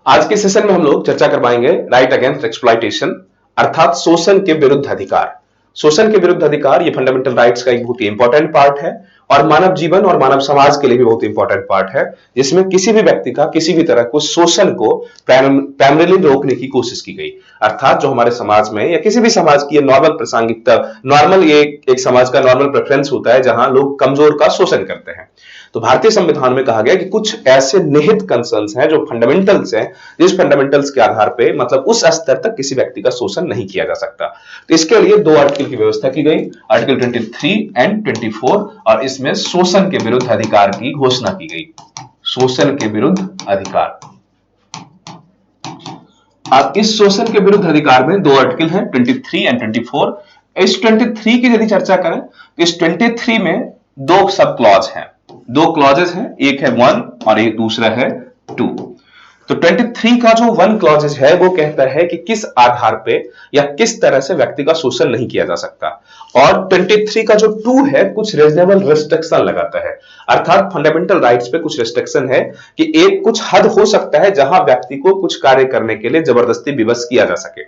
आज के सेशन में हम लोग चर्चा कर पाएंगे राइट अगेंस्ट एक्सप्लॉइटेशन अर्थात शोषण के विरुद्ध अधिकार। शोषण के विरुद्ध अधिकार ये फंडामेंटल राइट्स का एक बहुत ही इंपॉर्टेंट पार्ट है और मानव जीवन और मानव समाज के लिए भी बहुत इंपॉर्टेंट पार्ट है, जिसमें किसी भी व्यक्ति का किसी भी तरह को शोषण को प्राइमरीली रोकने की कोशिश की गई। अर्थात जो हमारे समाज में या किसी भी समाज की नॉर्मल प्रासंगिकता, नॉर्मल एक समाज का नॉर्मल प्रेफरेंस होता है जहां लोग कमजोर का शोषण करते हैं। तो भारतीय संविधान में कहा गया कि कुछ ऐसे निहित कंसर्न्स हैं जो फंडामेंटल्स हैं, जिस फंडामेंटल्स के आधार पे मतलब उस स्तर तक किसी व्यक्ति का शोषण नहीं किया जा सकता। तो इसके लिए दो आर्टिकल की व्यवस्था की गई, आर्टिकल 23 एंड 24, और इसमें शोषण के विरुद्ध अधिकार की घोषणा की गई। शोषण के विरुद्ध अधिकार। अब इस शोषण के विरुद्ध अधिकार में दो आर्टिकल हैं, 23 एंड 24। इस 23 की यदि चर्चा करें तो इस 23 में दो सब क्लॉज हैं, दो क्लॉजेस हैं, एक है 1 और एक दूसरा है 2। तो 23 का जो 1 क्लॉजेस है वो कहता है कि किस आधार पे या किस तरह से व्यक्ति का शोषण नहीं किया जा सकता, और 23 का जो 2 है कुछ रीजनेबल रिस्ट्रिक्शन लगाता है, अर्थात फंडामेंटल राइट्स पे कुछ रिस्ट्रिक्शन है कि एक कुछ हद हो सकता है जहां व्यक्ति को कुछ कार्य करने के लिए जबरदस्ती विवश किया जा सके।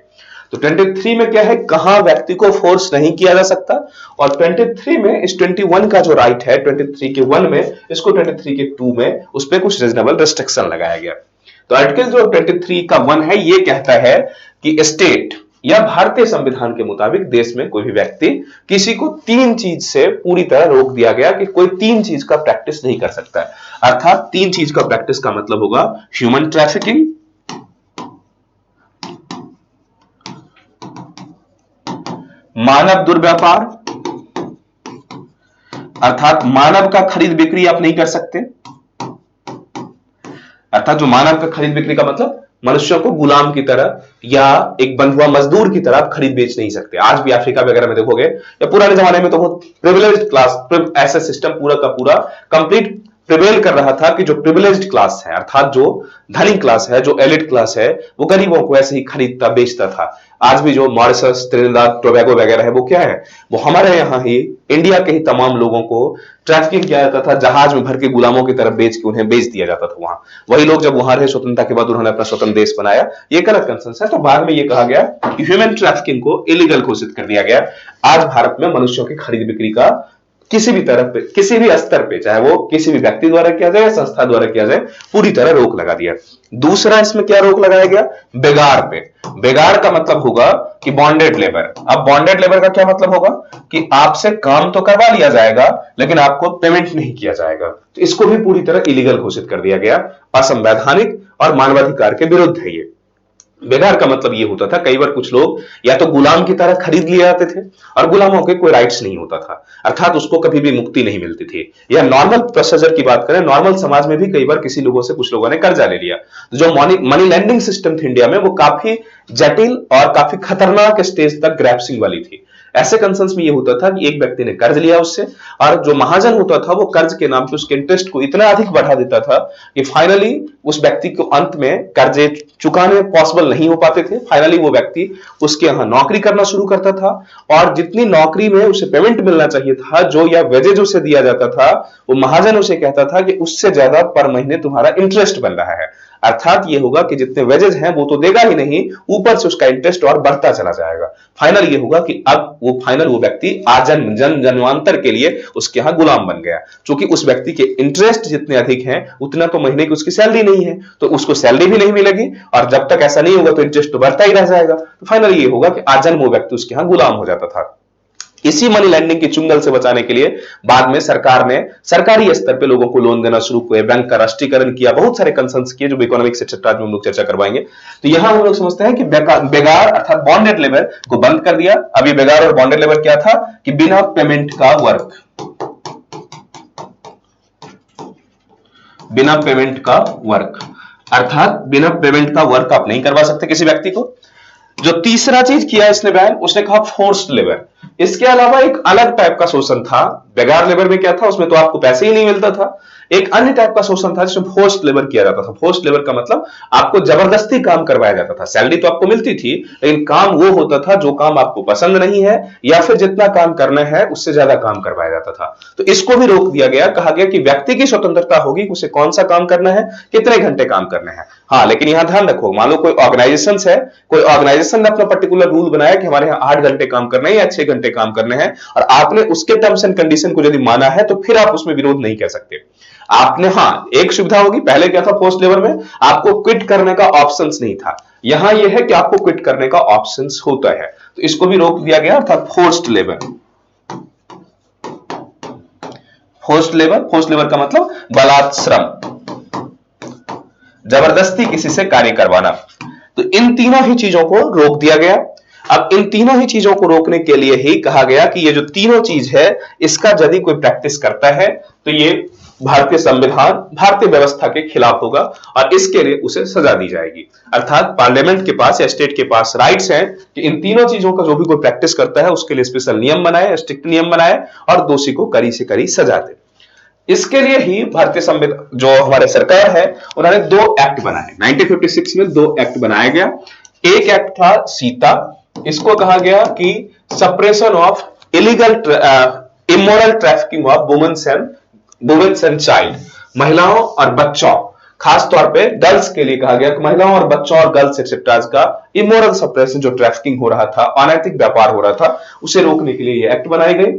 तो 23 में क्या है, कहां व्यक्ति को फोर्स नहीं किया जा सकता, और 23 में इस 21 का जो राइट है 23 के 1 में, इसको 23 के 2 में उस पर कुछ रीजनेबल रिस्ट्रिक्शन लगाया गया। तो आर्टिकल जो 23 का 1 है ये कहता है कि स्टेट या भारतीय संविधान के मुताबिक देश में कोई भी व्यक्ति किसी को 3 चीज से पूरी तरह रोक दिया गया कि कोई 3 चीज का प्रैक्टिस नहीं कर सकता है। अर्थात 3 चीज का प्रैक्टिस का मतलब होगा ह्यूमन ट्रैफिकिंग, मानव दुर्व्यापार, अर्थात मानव का खरीद बिक्री आप नहीं कर सकते। अर्थात जो मानव का खरीद बिक्री का मतलब मनुष्यों को गुलाम की तरह या एक बंधुआ मजदूर की तरह आप खरीद बेच नहीं सकते। आज भी अफ्रीका वगैरह में देखोगे या पुराने जमाने में तो बहुत प्रिविलेज्ड क्लास ऐसा सिस्टम पूरा का पूरा कंप्लीट प्रिवेल कर रहा था कि जो प्रिविलेज्ड क्लास है अर्थात जो धनी क्लास है, जो एलिट क्लास है, वो गरीबों को ऐसे ही खरीदता बेचता था। आज भी जो मॉरिशस, त्रिनिदाद, टोबैगो वगैरह है वो क्या है, वो हमारे यहां ही इंडिया के ही तमाम लोगों को ट्रैफिकिंग किया जाता था, जहाज में भर के गुलामों की तरफ बेच के उन्हें बेच दिया जाता था। वहां वही लोग जब वहां रहे स्वतंत्रता के बाद उन्होंने अपना स्वतंत्र देश बनाया, ये गलत कंसेंस है। तो बाद में ये कहा गया कि ह्यूमन ट्रैफिकिंग को इलीगल घोषित कर दिया गया। आज भारत में मनुष्यों की खरीद बिक्री का किसी भी तरह पे, किसी भी स्तर पे, चाहे वो किसी भी व्यक्ति द्वारा किया जाए या संस्था द्वारा किया जाए, पूरी तरह रोक लगा दिया। दूसरा इसमें क्या रोक लगाया गया, बेगार पे। बेगार का मतलब होगा कि बॉन्डेड लेबर। अब बॉन्डेड लेबर का क्या मतलब होगा कि आपसे काम तो करवा लिया जाएगा लेकिन आपको पेमेंट नहीं किया जाएगा। तो इसको भी पूरी तरह इलीगल घोषित कर दिया गया। असंवैधानिक और मानवाधिकार के विरुद्ध है ये। बेगार का मतलब ये होता था, कई बार कुछ लोग या तो गुलाम की तरह खरीद लिए जाते थे और गुलामों के कोई राइट्स नहीं होता था, अर्थात उसको कभी भी मुक्ति नहीं मिलती थी। या नॉर्मल प्रोसीजर की बात करें, नॉर्मल समाज में भी कई बार किसी लोगों से कुछ लोगों ने कर्जा ले लिया। तो जो मनी लैंडिंग सिस्टम थी इंडिया में वो काफी जटिल और काफी खतरनाक स्टेज तक ग्रैप्सिंग वाली थी। ऐसे कंसर्न्स में ये होता था कि एक व्यक्ति ने कर्ज लिया उससे, और जो महाजन होता था वो कर्ज के नाम पे उसके इंटरेस्ट को इतना अधिक बढ़ा देता था कि फाइनली उस व्यक्ति को अंत में कर्जे चुकाने पॉसिबल नहीं हो पाते थे। फाइनली वो व्यक्ति उसके यहां नौकरी करना शुरू करता था, और जितनी नौकरी में उसे पेमेंट मिलना चाहिए था, जो या वेजेज उसे दिया जाता था, वो महाजन उसे कहता था कि उससे ज्यादा पर महीने तुम्हारा इंटरेस्ट बन रहा है। अर्थात ये होगा कि जितने वेजेज हैं वो तो देगा ही नहीं, ऊपर से उसका इंटरेस्ट और बढ़ता चला जाएगा। फाइनल ये होगा कि अब वो व्यक्ति आजन्म जन्मांतर के लिए उसके यहां गुलाम बन गया। क्योंकि उस व्यक्ति के इंटरेस्ट जितने अधिक हैं उतना तो महीने की उसकी सैलरी नहीं है, तो उसको सैलरी भी नहीं मिलेगी, और जब तक ऐसा नहीं होगा तो इंटरेस्ट तो बढ़ता ही रह जाएगा। तो फाइनल ये होगा कि आजन्म वो व्यक्ति उसके यहां गुलाम हो जाता था। इसी मनी लैंडिंग की चुंगल से बचाने के लिए बाद में सरकार ने सरकारी स्तर पे लोगों को लोन देना शुरू किया, बैंक का राष्ट्रीयकरण किया, बहुत सारे कंसर्न्स किए जो इकोनॉमिक सेक्टर में हम लोग चर्चा करवाएंगे। तो यहां हम लोग समझते हैं कि बेगार अर्थात बॉन्डेड लेबर को बंद कर दिया। अभी बेगार और बॉन्डेड लेबर क्या था कि बिना पेमेंट का वर्क, बिना पेमेंट का वर्क, अर्थात बिना पेमेंट का वर्क आप नहीं करवा सकते किसी व्यक्ति को। जो तीसरा चीज किया इसने बैन, उसने कहा फोर्स्ड लेबर। इसके अलावा एक अलग टाइप का शोषण था बेगार लेबर में। क्या था उसमें? तो आपको पैसे ही नहीं मिलता था। एक अन्य टाइप का शोषण था जिसमें फोर्स्ड लेबर किया जाता था। फोर्स्ड लेबर का मतलब आपको जबरदस्ती काम करवाया जाता था। सैलरी तो आपको मिलती थी, लेकिन काम वो होता था जो काम आपको पसंद नहीं है, या फिर जितना काम करना है उससे ज्यादा काम करवाया जाता था। तो इसको भी रोक दिया गया। कहा गया कि व्यक्ति की स्वतंत्रता होगी कि उसे कौन सा काम करना है, कितने घंटे काम करने हैं। हाँ, लेकिन यहां ध्यान रखो, मान लो कोई ऑर्गेनाइजेशन है, कोई ऑर्गेनाइजेशन ने अपना पर्टिकुलर रूल बनाया कि हमारे यहाँ 8 घंटे काम करने हैं या 6 घंटे काम करने हैं, और आपने उसके टर्म्स एंड कंडीशन को यदि माना है तो फिर आप उसमें विरोध नहीं कह सकते। आपने, हाँ, एक सुविधा होगी। पहले क्या था फोर्स्ड लेबर में? आपको क्विट करने का ऑप्शंस नहीं था। यहां यह है कि आपको क्विट करने का ऑप्शंस होता है, तो इसको भी रोक दिया गया, अर्थात फोर्स्ड लेबर। फोर्स्ड लेबर का मतलब बलात् श्रम, जबरदस्ती किसी से कार्य करवाना। तो इन तीनों ही चीजों को रोक दिया गया। अब इन तीनों ही चीजों को रोकने के लिए ही कहा गया कि ये जो तीनों चीज है, इसका यदि कोई प्रैक्टिस करता है तो ये भारतीय संविधान, भारतीय व्यवस्था के खिलाफ होगा, और इसके लिए उसे सजा दी जाएगी। अर्थात पार्लियामेंट के पास या स्टेट के पास राइट्स हैं कि इन तीनों चीजों का जो भी कोई प्रैक्टिस करता है उसके लिए स्पेशल नियम बनाए, स्ट्रिक्ट नियम बनाए, और दोषी को कड़ी से कड़ी सजा दे। इसके लिए ही भारतीय संविधान, जो हमारे सरकार है, उन्होंने 2 एक्ट बनाए। 1956 में 2 एक्ट बनाया गया। एक एक्ट था सीता, इसको कहा गया कि suppression of illegal immoral trafficking of womens and child, महिलाओं और बच्चों, खास तौर पे गर्ल्स के लिए कहा गया कि महिलाओं और बच्चों और गर्ल्स एक्सेट्रा का इमोरल सप्रेशन, जो ट्रैफिकिंग हो रहा था, अनैतिक व्यापार हो रहा था, उसे रोकने के लिए ये एक्ट बनाए गए।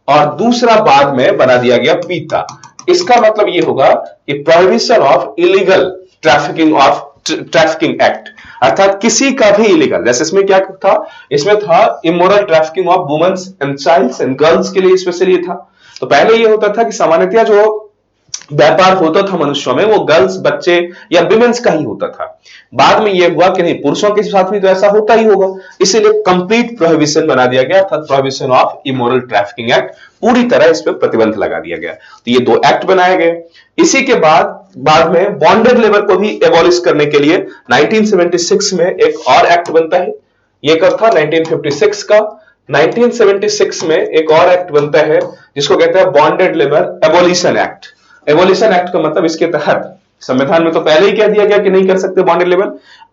और दूसरा बाद में बना दिया गया पीता। इसका मतलब यह होगा कि prohibition of illegal trafficking act, अर्थात किसी का भी इलीगल, जैसे इसमें क्या था, इसमें था immoral trafficking of womens and childs and girls के लिए स्पेशली था। तो पहले यह होता था कि सामान्यतः जो व्यापार होता था मनुष्यों में, वो गर्ल्स, बच्चे या विमेंस का ही होता था। बाद में यह हुआ कि नहीं, पुरुषों के साथ भी तो ऐसा होता ही होगा, इसीलिए कंप्लीट प्रोहिबिशन बना दिया गया, अर्थात prohibition of immoral trafficking act, पूरी तरह इस पर प्रतिबंध लगा दिया गया। तो ये 2 एक्ट बनाए गए। इसी के बाद में बॉन्डेड लेबर को भी एबॉलिश करने के लिए 1976 में एक और एक्ट बनता है। ये कब था? 1956 का। 1976 में एक और एक्ट बनता है जिसको कहते हैं bonded labour abolition act. Abolition act का मतलब, इसके तहत संविधान में तो पहले ही कह दिया गया कि नहीं कर सकते बॉन्डेड लेबर,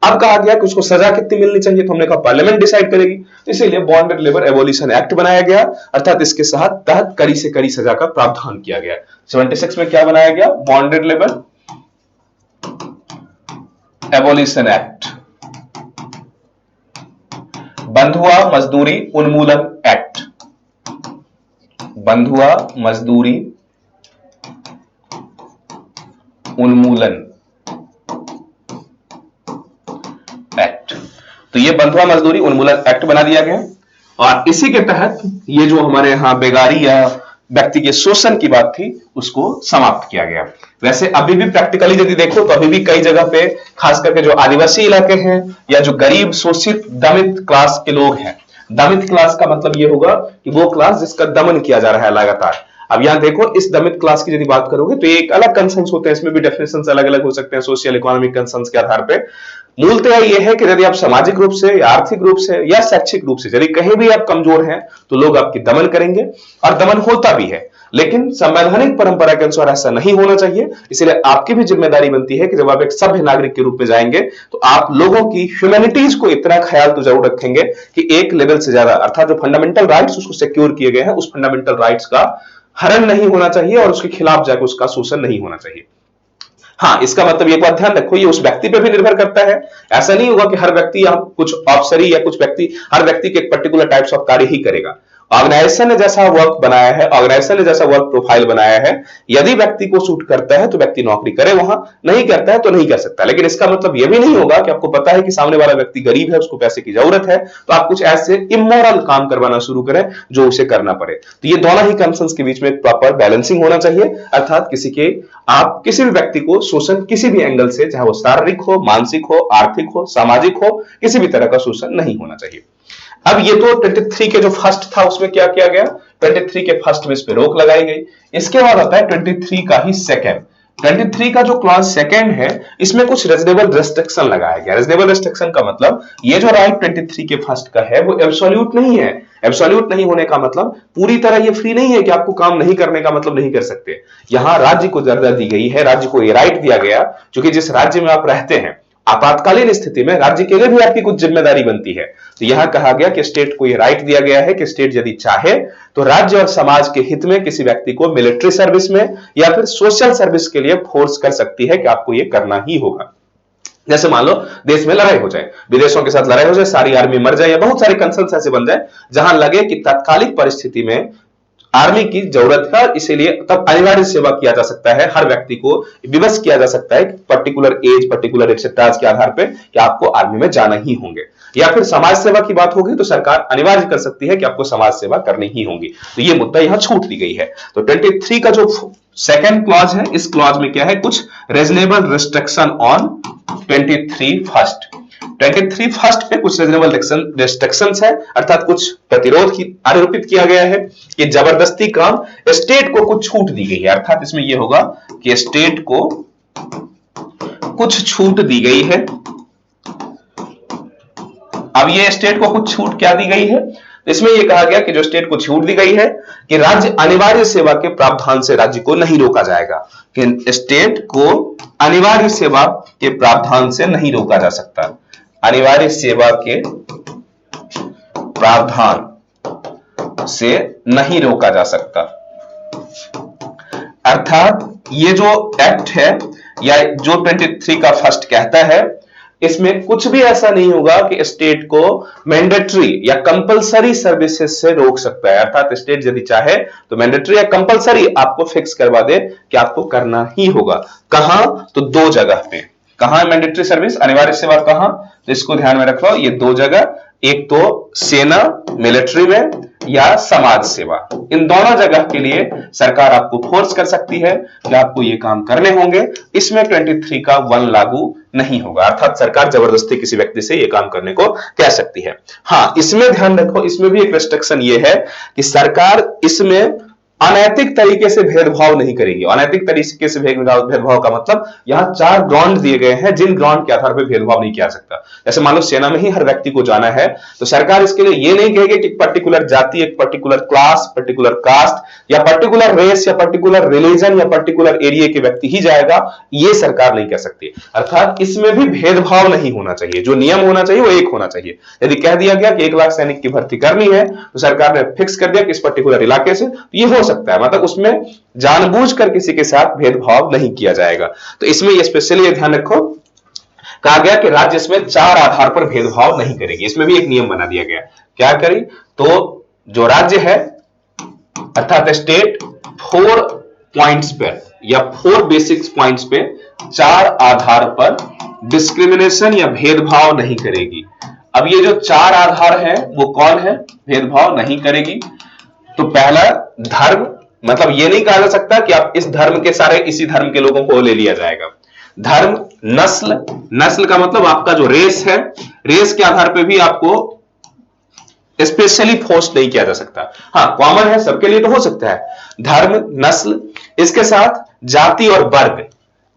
अब कहा गया कि उसको सजा कितनी मिलनी चाहिए, तो हमने कहा पार्लियामेंट डिसाइड करेगी। तो इसीलिए बॉन्डेड लेबर एबॉलिशन एक्ट बनाया गया, अर्थात इसके तहत कड़ी से कड़ी सजा का प्रावधान किया गया। 76 में क्या बनाया गया? बॉन्डेड लेबर एबॉलिशन एक्ट, बंधुआ मजदूरी उन्मूलन एक्ट, बंधुआ मजदूरी उन्मूलन एक्ट। तो ये बंधुआ मजदूरी उन्मूलन एक्ट बना दिया गया, और इसी के तहत ये जो हमारे यहां बेगारी या व्यक्ति के शोषण की बात थी, उसको समाप्त किया गया। वैसे अभी भी प्रैक्टिकली यदि देखो तो अभी भी कई जगह पे, खास करके जो आदिवासी इलाके हैं या जो गरीब शोषित दमित क्लास के लोग हैं, दमित क्लास का मतलब ये होगा कि वो क्लास जिसका दमन किया जा रहा है लगातार। अब यहां देखो, इस दमित क्लास की यदि बात करोगे तो एक अलग कंसर्न्स होते हैं, इसमें भी डेफिनेशंस अलग अलग हो सकते हैं सोशल इकोनॉमिक कंसर्न्स के आधार पे। मूलतः यह है कि यदि आप सामाजिक रूप से या आर्थिक रूप से या शैक्षिक रूप से यदि कहीं भी आप कमजोर हैं तो लोग आपकी दमन करेंगे, और दमन होता भी है, लेकिन संवैधानिक परंपरा के अनुसार ऐसा नहीं होना चाहिए। इसलिए आपकी भी जिम्मेदारी बनती है कि जब आप एक सभ्य नागरिक के रूप में जाएंगे तो आप लोगों की ह्यूमैनिटीज को इतना ख्याल तो जरूर रखेंगे कि एक लेवल से ज्यादा, अर्थात जो फंडामेंटल राइट्स उसको सिक्योर किए गए हैं, उस फंडामेंटल राइट्स का हरण नहीं होना चाहिए और उसके खिलाफ जाकर उसका शोषण नहीं होना चाहिए। हाँ, इसका मतलब एक बात ध्यान रखो, ये उस व्यक्ति पे भी निर्भर करता है। ऐसा नहीं होगा कि हर व्यक्ति या कुछ अफसरी या कुछ व्यक्ति हर व्यक्ति के एक पर्टिकुलर टाइप्स ऑफ कार्य ही करेगा। ऑर्गेनाइजेशन ने जैसा वर्क बनाया है, ऑर्गेनाइजेशन ने जैसा वर्क प्रोफाइल बनाया है, यदि व्यक्ति को सूट करता है तो व्यक्ति नौकरी करे, वहां नहीं करता है तो नहीं कर सकता। लेकिन इसका मतलब यह भी नहीं होगा कि आपको पता है कि सामने वाला व्यक्ति गरीब है, उसको पैसे की जरूरत है, तो आप कुछ ऐसे इमोरल काम करवाना शुरू करें जो उसे करना पड़े। तो ये दोनों ही कंसर्न्स के बीच में एक प्रॉपर बैलेंसिंग होना चाहिए, अर्थात आप किसी भी व्यक्ति को शोषण किसी भी एंगल से, चाहे वो शारीरिक हो, मानसिक हो, आर्थिक हो, सामाजिक हो, किसी भी तरह का शोषण नहीं होना चाहिए। अब ये तो 23 के जो फर्स्ट था उसमें क्या किया गया? 23 के फर्स्ट में इस पे रोक लगाई गई। इसके बाद आता है 23 का ही सेकंड। 23 का जो क्लॉज सेकंड है इसमें कुछ रीजनेबल रेस्ट्रिक्शन लगाया गया। रीजनेबल रेस्ट्रिक्शन का मतलब ये जो राइट 23 के फर्स्ट का है वो एब्सोल्यूट नहीं है। एब्सोल्यूट नहीं होने का मतलब पूरी तरह ये फ्री नहीं है कि आपको काम नहीं करने का मतलब नहीं कर सकते। यहां राज्य को दर्जा दी गई है, राज्य को ये राइट दिया गया क्योंकि जिस राज्य में आप रहते हैं आपातकालीन स्थिति में राज्य के लिए भी आपकी कुछ जिम्मेदारी बनती है। तो यहां कहा गया कि स्टेट को यह राइट दिया गया है कि स्टेट यदि चाहे तो राज्य और समाज के हित में किसी व्यक्ति को मिलिट्री सर्विस में या फिर सोशल सर्विस के लिए फोर्स कर सकती है कि आपको यह करना ही होगा। जैसे मान लो देश में लड़ाई हो जाए, विदेशों के साथ लड़ाई हो जाए, सारी आर्मी मर जाए या बहुत सारे कंसर्न्स ऐसे बन जाए जहां लगे कि तात्कालिक परिस्थिति में आर्मी की जरूरत है, इसीलिए तब अनिवार्य सेवा किया जा सकता है। हर व्यक्ति को विवश किया जा सकता है पर्टिकुलर एज, पर्टिकुलर एक्सेप्टाज के आधार पे कि आपको आर्मी में जाना ही होंगे। या फिर समाज सेवा की बात होगी तो सरकार अनिवार्य कर सकती है कि आपको समाज सेवा करनी ही होगी। तो ये मुद्दा यहां छूट दी गई है। तो 23 का जो सेकंड क्लॉज है, इस क्लॉज में क्या है, कुछ reasonable restriction on 23 first. 23 first पे कुछ रीजनेबल रिस्ट्रिक्शंस है, अर्थात कुछ प्रतिरोध की आरोपित किया गया है कि जबरदस्ती काम स्टेट को कुछ छूट दी गई है। अर्थात इसमें यह होगा कि स्टेट को कुछ छूट दी गई है। अब ये स्टेट को कुछ छूट क्या दी गई है, इसमें यह कहा गया कि जो स्टेट को छूट दी गई है कि राज्य अनिवार्य सेवा के प्रावधान से राज्य को नहीं रोका जाएगा, कि स्टेट को अनिवार्य सेवा के प्रावधान से नहीं रोका जा सकता। अनिवार्य सेवा के प्रावधान से नहीं रोका जा सकता। अर्थात ये जो एक्ट है या जो 23 का फर्स्ट कहता है इसमें कुछ भी ऐसा नहीं होगा कि स्टेट को मैंडेटरी या कंपलसरी सर्विसेज से रोक सकता है। अर्थात स्टेट यदि चाहे तो मैंडेटरी या कंपलसरी आपको फिक्स करवा दे कि आपको करना ही होगा। कहां, तो दो जगह पे। कहां मैंडेटरी सर्विस, अनिवार्य सेवा कहां, तो इसको ध्यान में रख लो, ये दो जगह, एक तो सेना मिलिट्री में या समाज सेवा, इन दोनों जगह के लिए सरकार आपको फोर्स कर सकती है कि आपको ये काम करने होंगे। इसमें 23 का 1 लागू नहीं होगा, अर्थात सरकार जबरदस्ती किसी व्यक्ति से ये काम करने को कह सकती है। हां, इसमें ध्यान रखो, इसमें भी एक रेस्ट्रिक्शन ये है कि सरकार इसमें अनैतिक तरीके से भेदभाव नहीं करेगी। अनैतिक तरीके से भेदभाव का मतलब यहां 4 ग्राउंड दिए गए हैं जिन ग्राउंड के आधार पर भेदभाव नहीं किया सकता। जैसे मान लो सेना में ही हर व्यक्ति को जाना है तो सरकार इसके लिए ये नहीं कहेगी कि पर्टिकुलर जाति, एक पर्टिकुलर क्लास, पर्टिकुलर कास्ट या पर्टिकुलर रेस या पर्टिकुलर रिलीजन या पर्टिकुलर एरिया के व्यक्ति ही जाएगा, ये सरकार नहीं कह सकती। अर्थात इसमें भी भेदभाव नहीं होना चाहिए, जो नियम होना चाहिए वो एक होना चाहिए। यदि कह दिया गया कि 1 लाख सैनिक की भर्ती करनी है तो सरकार ने फिक्स कर दिया कि इस पर्टिकुलर इलाके से, तो ये हो सकता है, मतलब उसमें जानबूझकर किसी के साथ भेदभाव नहीं किया जाएगा। तो इसमें ये स्पेशली ये ध्यान रखो, कहा गया कि राज्य इसमें 4 आधार पर भेदभाव नहीं करेगी। इसमें भी एक नियम बना दिया गया, क्या करी, तो जो राज्य है अर्थात स्टेट 4 पॉइंट्स पर या 4 बेसिक पॉइंट्स पे 4 आधार पर डिस्क्रिमिनेशन या भेदभाव नहीं करेगी। अब ये जो 4 आधार है वो कौन है, भेदभाव नहीं करेगी। तो पहला धर्म, मतलब ये नहीं कहा जा सकता कि आप इस धर्म के सारे इसी धर्म के लोगों को ले लिया जाएगा। धर्म, नस्ल, नस्ल का मतलब आपका जो रेस है, रेस के आधार पे भी आपको स्पेशली फोर्स नहीं किया जा सकता। हां, कॉमन है, सबके लिए तो हो सकता है। धर्म, नस्ल, इसके साथ जाति और वर्ग।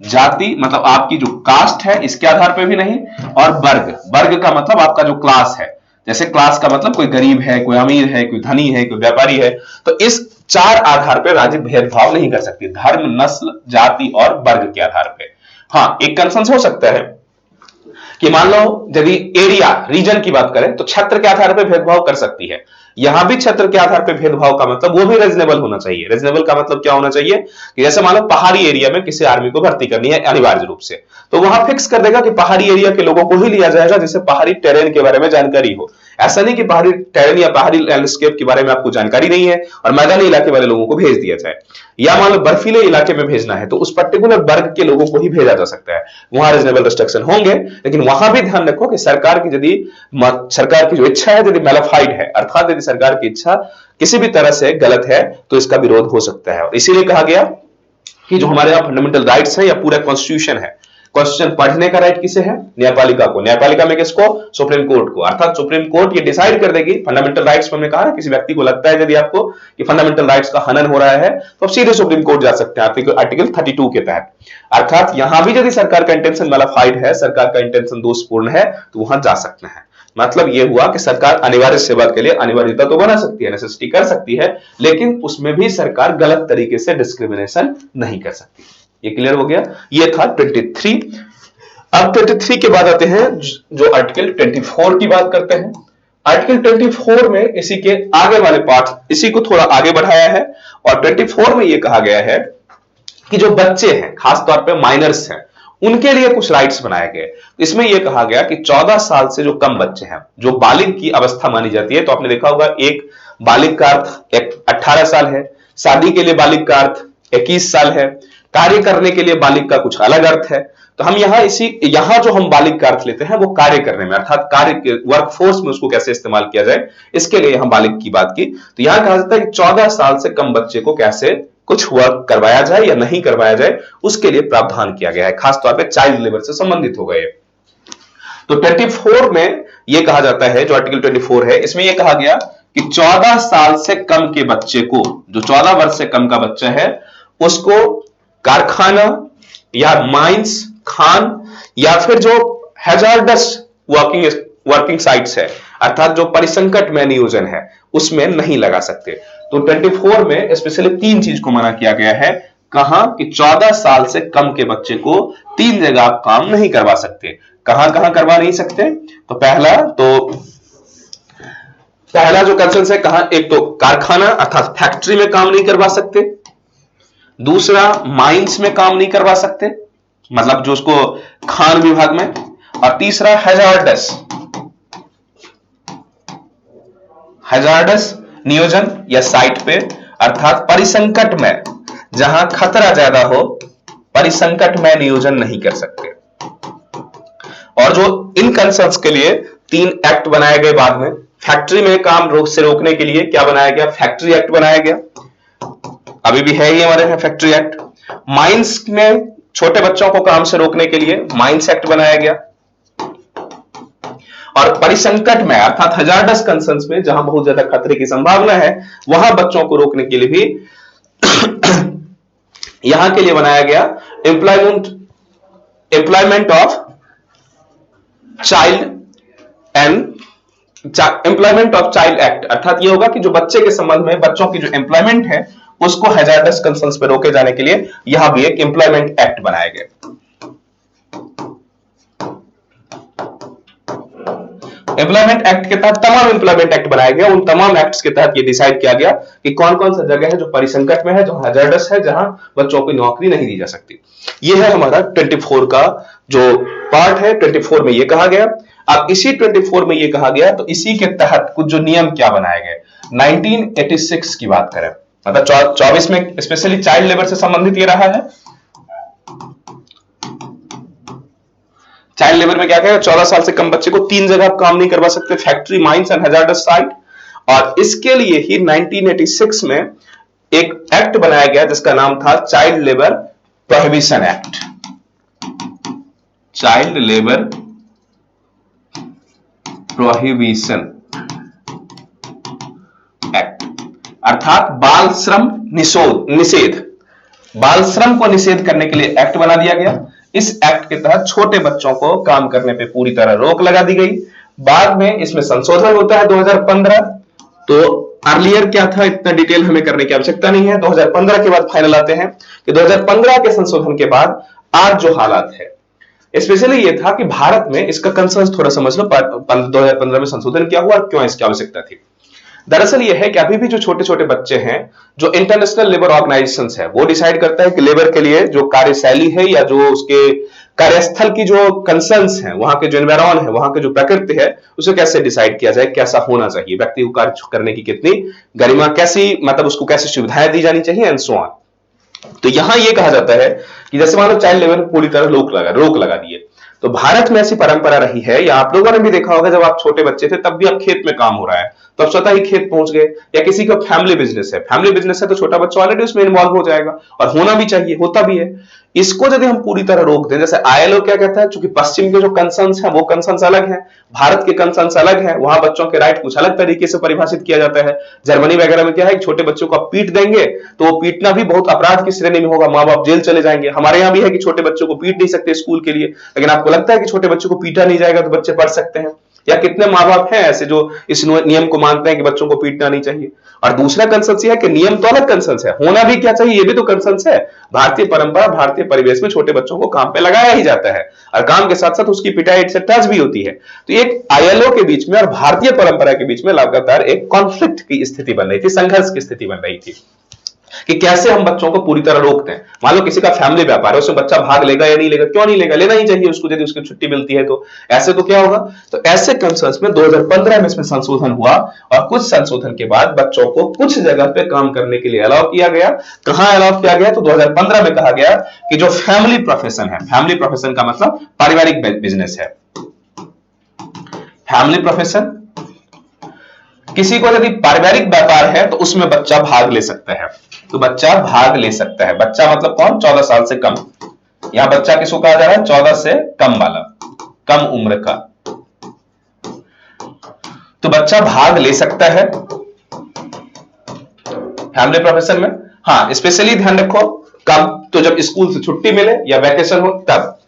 जाति मतलब आपकी जो कास्ट है इसके आधार पे भी नहीं, और वर्ग, वर्ग का मतलब आपका जो क्लास है, जैसे क्लास का मतलब कोई गरीब है, कोई अमीर है, कोई धनी है, कोई व्यापारी है, तो इस 4 आधार पर राज्य भेदभाव नहीं कर सकती, धर्म, नस्ल, जाति और वर्ग के आधार पर। हां, एक कंसर्न हो सकता है कि मान लो यदि एरिया, रीजन की बात करें तो क्षेत्र के आधार पर भेदभाव कर सकती है। यहां भी क्षेत्र के आधार पर भेदभाव का मतलब वो भी रीजनेबल होना चाहिए। रीजनेबल का मतलब क्या होना चाहिए कि जैसे मान लो पहाड़ी एरिया में किसी आर्मी को भर्ती करनी है अनिवार्य रूप से, तो वहां फिक्स कर देगा कि पहाड़ी एरिया के लोगों को ही लिया जाएगा जिसे पहाड़ी टेरेन के बारे में जानकारी हो। ऐसा नहीं कि पहाड़ी टेरेन या पहाड़ी लैंडस्केप के बारे में आपको जानकारी नहीं है और मैदानी इलाके वाले लोगों को भेज दिया जाए, या मान लो बर्फीले इलाके में भेजना है तो उस पर्टिकुलर वर्ग के लोगों को ही भेजा जा सकता है। वहां रीजनेबल रिस्ट्रिक्शन होंगे, लेकिन वहां भी ध्यान रखो कि सरकार की जो इच्छा है यदि मैलिफाइड है, अर्थात यदि सरकार की इच्छा किसी भी तरह से गलत है तो इसका विरोध हो सकता है। और इसीलिए कहा गया कि जो हमारे यहां फंडामेंटल राइट्स है या पूरा कॉन्स्टिट्यूशन है, क्वेश्चन पढ़ने का राइट किसे है? न्यायपालिका को। न्यायपालिका में किसको? सुप्रीम कोर्ट को। अर्थात सुप्रीम कोर्ट ये डिसाइड कर देगी फंडामेंटल राइट्स में। हमने कहा ना, किसी व्यक्ति को लगता है यदि आपको कि फंडामेंटल राइट्स का हनन हो रहा है तो आप सीधे सुप्रीम कोर्ट जा सकते हैं आर्टिकल 32 के तहत। अर्थात यहां भी यदि सरकार का इंटेंशन मैलिफाइड है, सरकार का इंटेंशन दोषपूर्ण है, तो वहां जा सकते हैं। मतलब यह हुआ कि सरकार अनिवार्य सेवा के लिए अनिवार्यता तो बना सकती है, नेसेसिटी कर सकती है, लेकिन उसमें भी सरकार गलत तरीके से डिस्क्रिमिनेशन नहीं कर सकती। ये क्लियर हो गया? ये था 23। अब 23 के बाद आते हैं जो आर्टिकल 24 की बात करते हैं। आर्टिकल 24 में इसी के आगे वाले पार्ट, इसी को थोड़ा आगे बढ़ाया है और 24 में यह कहा गया है कि जो बच्चे हैं, खासतौर पे माइनर्स हैं, उनके लिए कुछ राइट्स बनाए गए। इसमें यह कहा गया कि 14 साल से जो कम बच्चे हैं, जो बालिग की अवस्था मानी जाती है, तो आपने देखा होगा एक बालिग का अर्थ 18 साल है, शादी के लिए बालिग का अर्थ 21 साल है, कार्य करने के लिए बालिग का कुछ अलग अर्थ है। तो हम यहां जो हम बालिग का अर्थ लेते हैं वो कार्य करने में, अर्थात कार्य के वर्कफोर्स में उसको कैसे इस्तेमाल किया जाए, इसके लिए हम बालिग की बात की। तो यहां कहा जाता है कि 14 साल से कम बच्चे को कैसे कुछ वर्क करवाया जाए या नहीं करवाया जाए, उसके लिए प्रावधान किया गया है। खासतौर पर चाइल्ड लेबर से संबंधित हो गए। तो 24 में यह कहा जाता है, जो आर्टिकल 24 है, इसमें यह कहा गया कि 14 साल से कम के बच्चे को, जो 14 वर्ष से कम का बच्चा है, उसको कारखाना या माइंस, खान या फिर जो हैजार्डस वर्किंग साइट्स है, अर्थात जो परिसंकट में नियोजन है, उसमें नहीं लगा सकते। तो 24 में स्पेशली 3 चीज को मना किया गया है। कहां कि 14 साल से कम के बच्चे को 3 जगह आप काम नहीं करवा सकते। कहां कहां करवा नहीं सकते? तो पहला जो कंसर्न है, कहां? एक तो कारखाना अर्थात फैक्ट्री में काम नहीं करवा सकते, दूसरा माइंस में काम नहीं करवा सकते, मतलब जो उसको खान विभाग में, और तीसरा हैजार्डस नियोजन या साइट पे, अर्थात परिसंकट में, जहां खतरा ज्यादा हो, परिसंकट में नियोजन नहीं कर सकते। और जो इन कंसर्न्स के लिए 3 एक्ट बनाए गए बाद में। फैक्ट्री में काम से रोकने के लिए क्या बनाया गया? फैक्ट्री एक्ट बनाया गया, अभी भी है ये हमारे यहाँ फैक्ट्री एक्ट। माइंस में छोटे बच्चों को काम से रोकने के लिए माइंस एक्ट बनाया गया। और परिसंकट में, अर्थात हजार्डस कंसर्न्स में, जहां बहुत ज्यादा खतरे की संभावना है, वहां बच्चों को रोकने के लिए भी यहां के लिए बनाया गया एम्प्लॉयमेंट ऑफ चाइल्ड एक्ट। अर्थात यह होगा कि जो बच्चे के संबंध में, बच्चों की जो एम्प्लॉयमेंट है, उसको हैजार्डस कंसर्न्स पे रोके जाने के लिए यहां भी एक एम्प्लॉयमेंट एक्ट बनाया गया। एम्प्लॉयमेंट एक्ट के तहत तमाम एम्प्लॉयमेंट एक्ट बनाए गए। उन तमाम एक्ट्स के तहत यह डिसाइड किया गया कि कौन कौन सा जगह है जो परिसंकट में है, जो हैजार्डस है, जहां बच्चों को नौकरी नहीं दी जा सकती। यह है हमारा 24 का जो पार्ट है। 24 में यह कहा गया। अब इसी 24 में यह कहा गया, तो इसी के तहत कुछ जो नियम क्या बनाए गए, 1986 की बात करें, मतलब 24 में स्पेशली चाइल्ड लेबर से संबंधित ये रहा है। चाइल्ड लेबर में क्या कहेगा? 14 साल से कम बच्चे को 3 जगह आप काम नहीं करवा सकते, factory, mines and hazards site. और इसके लिए ही 1986 में एक एक्ट बनाया गया जिसका नाम था child labour prohibition act. Child labour prohibition act, अर्थात बाल श्रम निषेध, बाल श्रम को निषेध करने के लिए एक्ट बना दिया गया। इस एक्ट के तहत छोटे बच्चों को काम करने पे पूरी तरह रोक लगा दी गई। बाद में इसमें संशोधन होता है 2015। तो अर्लियर क्या था, इतना डिटेल हमें करने की आवश्यकता नहीं है। 2015 के बाद फाइनल आते हैं कि 2015 के संशोधन के बाद आज जो हालात है, स्पेशली ये था कि भारत में इसका कंसर्न थोड़ा समझ लो, 2015 में संशोधन क्या हुआ, क्यों इसकी आवश्यकता थी। दरअसल यह है कि अभी भी जो छोटे छोटे बच्चे हैं, जो इंटरनेशनल लेबर ऑर्गेनाइजेशन है, वो डिसाइड करता है कि लेबर के लिए जो कार्यशैली है या जो उसके कार्यस्थल की जो कंसर्न्स हैं, वहां के जो एनवायरमेंट है, वहां के जो प्रकृति है, उसे कैसे डिसाइड किया जाए, कैसा होना चाहिए, व्यक्ति को कार्य करने की कितनी गरिमा, कैसी, मतलब उसको कैसी सुविधाएं दी जानी चाहिए एंड सो ऑन। तो यहां यह कहा जाता है कि जैसे मान लो चाइल्ड लेबर पूरी तरह रोक लगा दिए, तो भारत में ऐसी परंपरा रही है, या आप लोगों ने भी देखा होगा, जब आप छोटे बच्चे थे तब भी आप खेत में काम हो रहा है, तो अब स्वतः ही खेत पहुंच गए। या किसी का फैमिली बिजनेस है तो छोटा बच्चा ऑलरेडी उसमें इन्वॉल्व हो जाएगा, और होना भी चाहिए, होता भी है। इसको यदि हम पूरी तरह रोक दें, जैसे आईएलओ क्या कहता है, चूंकि पश्चिम के जो कंसर्न्स हैं वो कंसर्न्स अलग हैं, भारत के कंसर्न्स अलग हैं, वहां बच्चों के राइट कुछ अलग तरीके से परिभाषित किया जाता है। जर्मनी वगैरह में क्या है, छोटे बच्चों को आप पीट देंगे तो वो पीटना भी बहुत अपराध की श्रेणी में होगा, माँ बाप जेल चले जाएंगे। हमारे यहाँ भी है कि छोटे बच्चों को पीट नहीं सकते स्कूल के लिए, लेकिन आपको लगता है कि छोटे बच्चों को पीटा नहीं जाएगा तो बच्चे पढ़ सकते हैं? या कितने माँ बाप हैं ऐसे जो इस नियम को मानते हैं कि बच्चों को पीटना नहीं चाहिए? और दूसरा कंसर्न है कि नियम तो अलग कंसर्न है, होना भी क्या चाहिए ये भी तो कंसर्न है। भारतीय परंपरा, भारतीय परिवेश में छोटे बच्चों को काम पे लगाया ही जाता है, और काम के साथ साथ उसकी पिटाई एक्सेट्रा भी होती है। तो एक आईएलओ के बीच में और भारतीय परंपरा के बीच में लगातार एक कॉन्फ्लिक्ट की स्थिति बन रही थी, संघर्ष की स्थिति बन रही थी कि कैसे हम बच्चों को पूरी तरह रोकते हैं। मान लो किसी का फैमिली व्यापार है, उसमें बच्चा भाग लेगा या नहीं लेगा? क्यों नहीं लेगा? लेना ही चाहिए उसको, यदि उसकी छुट्टी मिलती है तो। ऐसे तो क्या होगा? तो ऐसे कंसर्न्स में 2015 में इसमें संशोधन हुआ, और कुछ संशोधन के बाद बच्चों को कुछ जगह पे काम करने के लिए अलाउ किया गया। कहां अलाउ किया गया? तो 2015 में कहा गया कि जो फैमिली प्रोफेशन है, फैमिली प्रोफेशन का मतलब पारिवारिक बिजनेस है, फैमिली प्रोफेशन, किसी को यदि पारिवारिक व्यापार है तो उसमें बच्चा भाग ले सकता है। तो बच्चा भाग ले सकता है, बच्चा मतलब कौन? 14 साल से कम। यहां बच्चा किसको कहा जा रहा है? 14 से कम वाला, कम उम्र का। तो बच्चा भाग ले सकता है फैमिली प्रोफेशन में। हाँ, स्पेशली ध्यान रखो, कब? तो जब स्कूल से छुट्टी मिले या वैकेशन हो तब।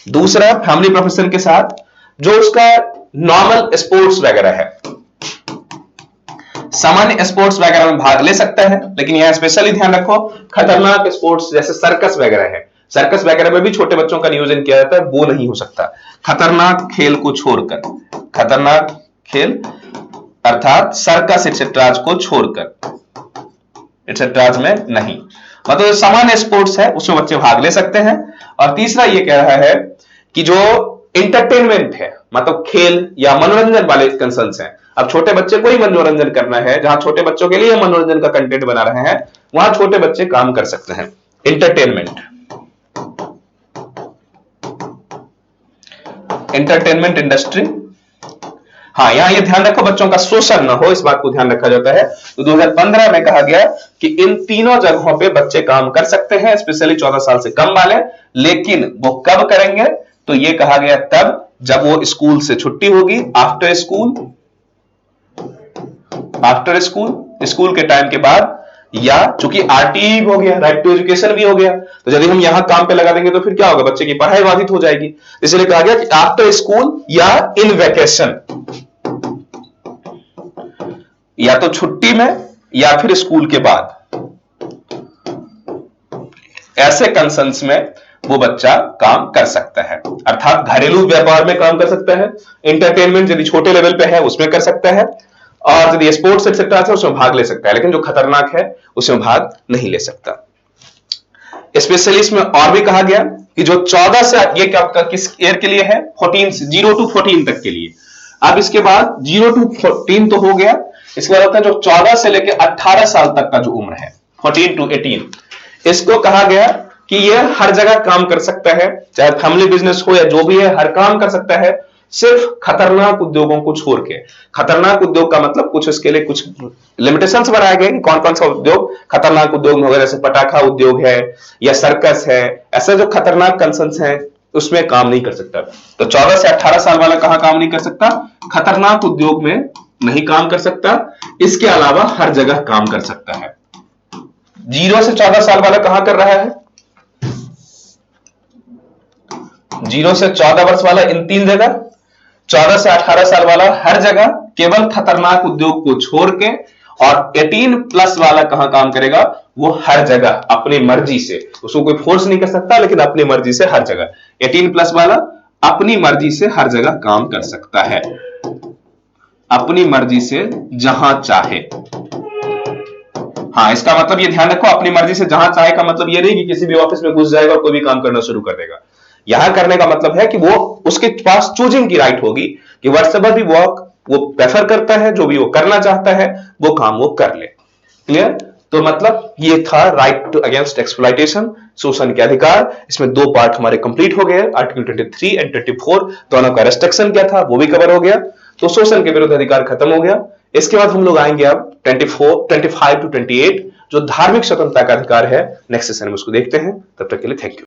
दूसरा, फैमिली प्रोफेशन के साथ जो उसका नॉर्मल स्पोर्ट्स वगैरह है, सामान्य स्पोर्ट्स वगैरह में भाग ले सकता है, लेकिन यहां स्पेशली ध्यान रखो, खतरनाक स्पोर्ट्स जैसे सर्कस वगैरह है, सर्कस वगैरह में भी छोटे बच्चों का नियोजन किया जाता है, वो नहीं हो सकता। खतरनाक खेल को छोड़कर, खतरनाक खेल अर्थात सर्कस एक्सेट्राज को छोड़कर, एक्सेट्राज में नहीं, मतलब सामान्य स्पोर्ट्स है उसमें बच्चे भाग ले सकते हैं। और तीसरा ये कह रहा है कि जो इंटरटेनमेंट है, मतलब खेल या मनोरंजन वाले कंसर्न्स हैं, अब छोटे बच्चे को ही मनोरंजन करना है, जहां छोटे बच्चों के लिए मनोरंजन का कंटेंट बना रहे हैं वहां छोटे बच्चे काम कर सकते हैं। Entertainment, entertainment industry. हाँ, यहां ये ध्यान रखो बच्चों का शोषण न हो, इस बात को ध्यान रखा जाता है। तो 2015 में कहा गया कि इन तीनों जगहों पे बच्चे काम कर सकते हैं, स्पेशली 14 साल से कम वाले। लेकिन वो कब करेंगे? तो ये कहा गया तब जब वो स्कूल से छुट्टी होगी, after school, after school, school के टाइम के बाद, या चूंकि आरटीई हो गया, राइट टू एजुकेशन भी हो गया, तो यदि हम यहां काम पे लगा देंगे तो फिर क्या होगा? बच्चे की पढ़ाई बाधित हो जाएगी। इसलिए कहा गया कि आफ्टर स्कूल या इन वैकेशन, या तो छुट्टी में या फिर स्कूल के बाद, ऐसे कंसर्न्स में वो बच्चा काम कर सकता है। अर्थात घरेलू व्यापार में काम कर सकता है, इंटरटेनमेंट यदि छोटे लेवल पे है उसमें कर सकता है, और यदि स्पोर्ट्स एक्सेट्रा है उसमें भाग ले सकता है, लेकिन जो खतरनाक है उसमें भाग नहीं ले सकता। स्पेशली इसमें और भी कहा गया कि जो 14 से, ये क्या किस ईयर के लिए है? 14 से 0 to 14 तक के लिए। अब इसके बाद 0 to 14 तो हो गया, इसके बाद होता है जो 14 से लेकर 18 साल तक का जो उम्र है, 14 to 18, इसको कहा गया कि ये हर जगह काम कर सकता है, चाहे फैमिली बिजनेस हो या जो भी है, हर काम कर सकता है, सिर्फ खतरनाक उद्योगों को छोड़ के। खतरनाक उद्योग का मतलब कुछ इसके लिए कुछ लिमिटेशंस बनाए गए कि कौन कौन सा उद्योग खतरनाक उद्योग में होगा, जैसे पटाखा उद्योग है या सर्कस है, ऐसा जो खतरनाक कंसर्न्स हैं उसमें काम नहीं कर सकता। तो 14 से 18 साल वाला कहां काम नहीं कर सकता? खतरनाक उद्योग में नहीं काम कर सकता, इसके अलावा हर जगह काम कर सकता है। 0 से 14 साल वाला कहां कर रहा है? 0 से 14 वर्ष वाला इन 3 जगह, 14 से 18 साल वाला हर जगह, केवल खतरनाक उद्योग को छोड़ के, और 18 प्लस वाला कहां काम करेगा? वो हर जगह अपनी मर्जी से, उसको कोई फोर्स नहीं कर सकता, लेकिन अपनी मर्जी से हर जगह। 18 प्लस वाला अपनी मर्जी से हर जगह काम कर सकता है, अपनी मर्जी से जहां चाहे। हाँ, इसका मतलब ये ध्यान रखो, अपनी मर्जी से जहां चाहे का मतलब ये नहीं कि किसी भी ऑफिस में घुस जाएगा और कोई भी काम करना शुरू कर देगा। यहां करने का मतलब है कि वो उसके पास चूजिंग की राइट होगी कि व्हाटएवर भी वर्क वो प्रेफर करता है, जो भी वो करना चाहता है वो काम वो कर ले। क्लियर? तो मतलब ये था राइट टू अगेंस्ट एक्सप्लॉयटेशन, शोषण के अधिकार। इसमें 2 पार्ट हमारे कंप्लीट हो गए, आर्टिकल 23 एंड 24 दोनों का रेस्ट्रिक्शन क्या था वो भी कवर हो गया। तो शोषण के विरुद्ध अधिकार खत्म हो गया। इसके बाद हम लोग आएंगे अब 25 to 28 जो धार्मिक स्वतंत्रता का अधिकार है। नेक्स्ट सेशन में उसको देखते हैं। तब तक के लिए थैंक यू।